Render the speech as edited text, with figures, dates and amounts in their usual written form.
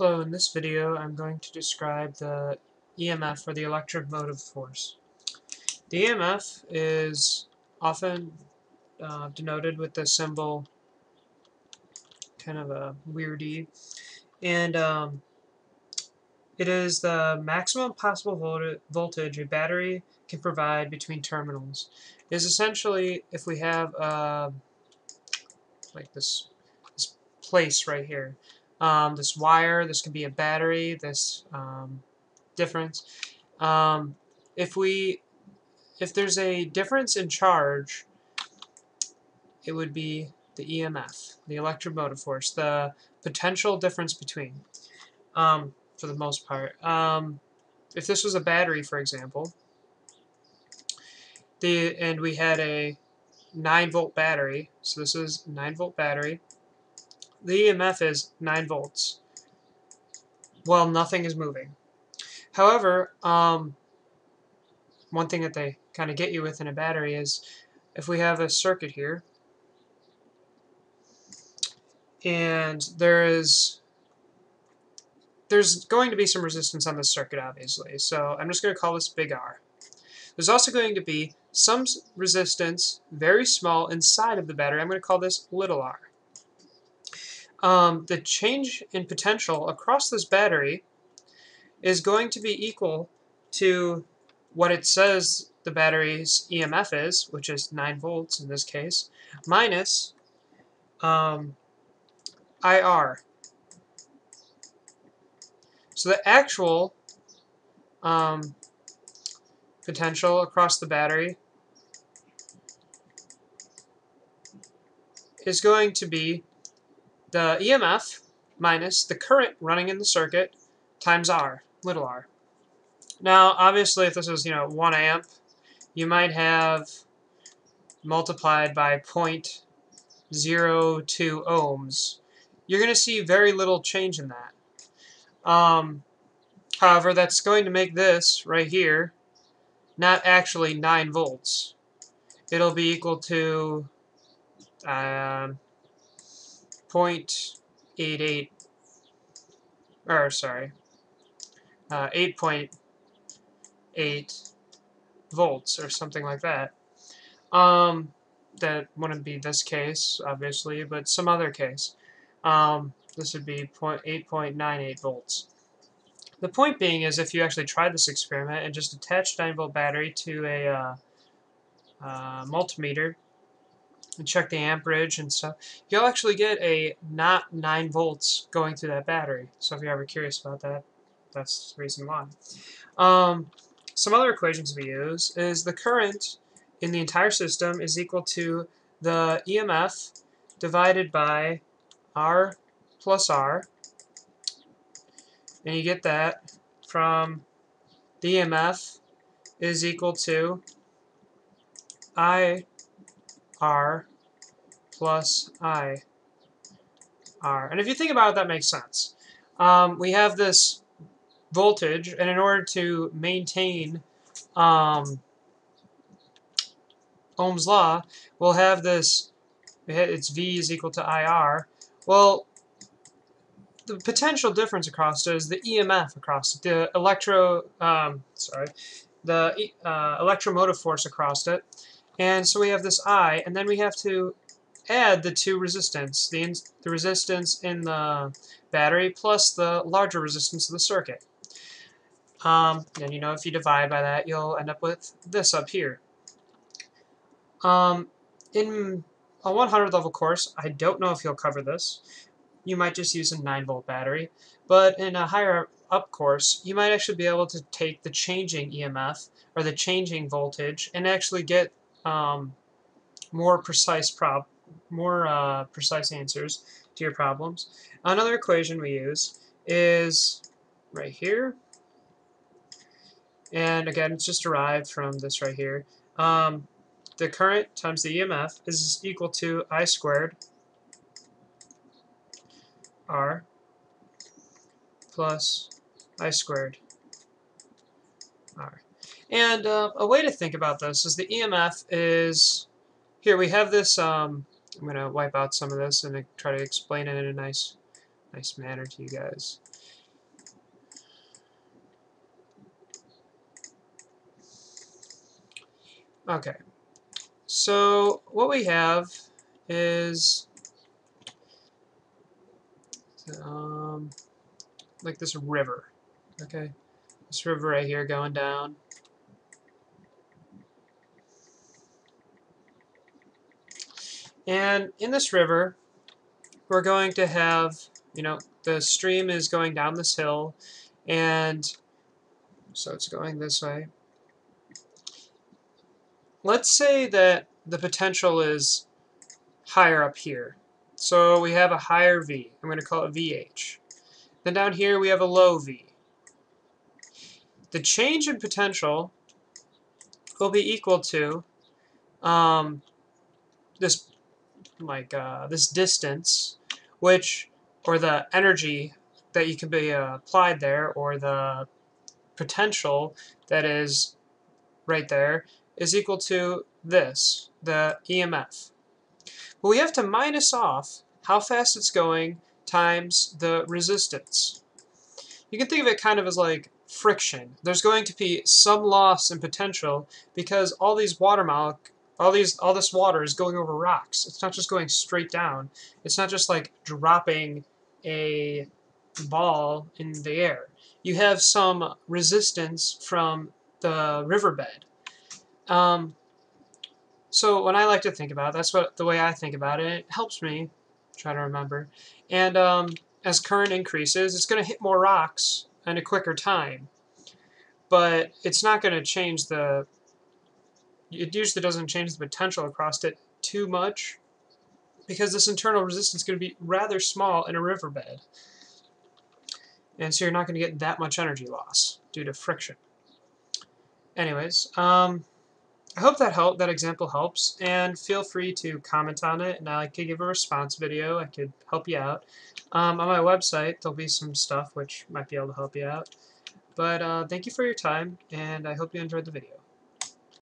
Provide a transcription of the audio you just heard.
Hello, in this video I'm going to describe the EMF, or the electromotive force. The EMF is often denoted with the symbol kind of a weird E, and it is the maximum possible voltage a battery can provide between terminals. It is essentially if we have like this place right here, this wire, this could be a battery, this difference. Um, if there's a difference in charge, it would be the EMF, the electromotive force, the potential difference between, for the most part. If this was a battery, for example, and we had a 9-volt battery, so this is a 9-volt battery, the EMF is 9 volts while nothing is moving. However, one thing that they kind of get you with in a battery is if we have a circuit here, and there's going to be some resistance on this circuit, obviously, so I'm just going to call this big R. There's also going to be some resistance, very small, inside of the battery. I'm going to call this little r. The change in potential across this battery is going to be equal to what it says the battery's EMF is, which is 9 volts in this case, minus IR. So the actual potential across the battery is going to be the EMF minus the current running in the circuit times R, little r. Now, obviously, if this is 1 amp, you might have multiplied by 0.02 ohms. You're going to see very little change in that. However, that's going to make this right here not actually 9 volts. It'll be equal to 0.88, or sorry, 8.8 volts or something like that. That wouldn't be this case, obviously, but some other case. This would be 8.98 volts. The point being is if you actually tried this experiment and just attached a 9-volt battery to a multimeter and check the amperage and stuff, you'll actually get a not 9 volts going through that battery. So if you're ever curious about that, that's the reason why. Some other equations we use is the current in the entire system is equal to the EMF divided by R plus R, and you get that from the EMF is equal to IR plus IR. And if you think about it, that makes sense. We have this voltage, and in order to maintain Ohm's law, we'll have this, its V is equal to IR. Well, the potential difference across it is the EMF across it, the electromotive force across it. And so we have this I, and then we have to add the two resistance, the resistance in the battery plus the larger resistance of the circuit. And if you divide by that, you'll end up with this up here. In a 100 level course, I don't know if you'll cover this. You might just use a 9-volt battery. But in a higher up course, you might actually be able to take the changing EMF, or the changing voltage, and actually get more precise answers to your problems. Another equation we use is right here. And again, it's just derived from this right here. The current times the EMF is equal to I squared R plus I squared R. And a way to think about this is the EMF is, here we have this, I'm going to wipe out some of this and try to explain it in a nice nice manner to you guys. Okay, so what we have is like this river. Okay, this river right here going down. And in this river, we're going to have, the stream is going down this hill, and so it's going this way. Let's say that the potential is higher up here. So we have a higher V. I'm going to call it VH. Then down here we have a low V. The change in potential will be equal to this distance, or the energy that you can be applied there, or the potential that is right there, is equal to this, the EMF. But we have to minus off how fast it's going times the resistance. You can think of it kind of as like friction. There's going to be some loss in potential because all this water is going over rocks. It's not just going straight down. It's not just like dropping a ball in the air. You have some resistance from the riverbed. So when I like to think about it, that's the way I think about it. It helps me try to remember. And as current increases, it's going to hit more rocks in a quicker time. But it's not going to change it usually doesn't change the potential across it too much, because this internal resistance is going to be rather small in a riverbed. And so you're not going to get that much energy loss due to friction. Anyways, I hope that example helps, and feel free to comment on it, and I could give a response video. I could help you out. On my website, there'll be some stuff which might be able to help you out. But thank you for your time, and I hope you enjoyed the video.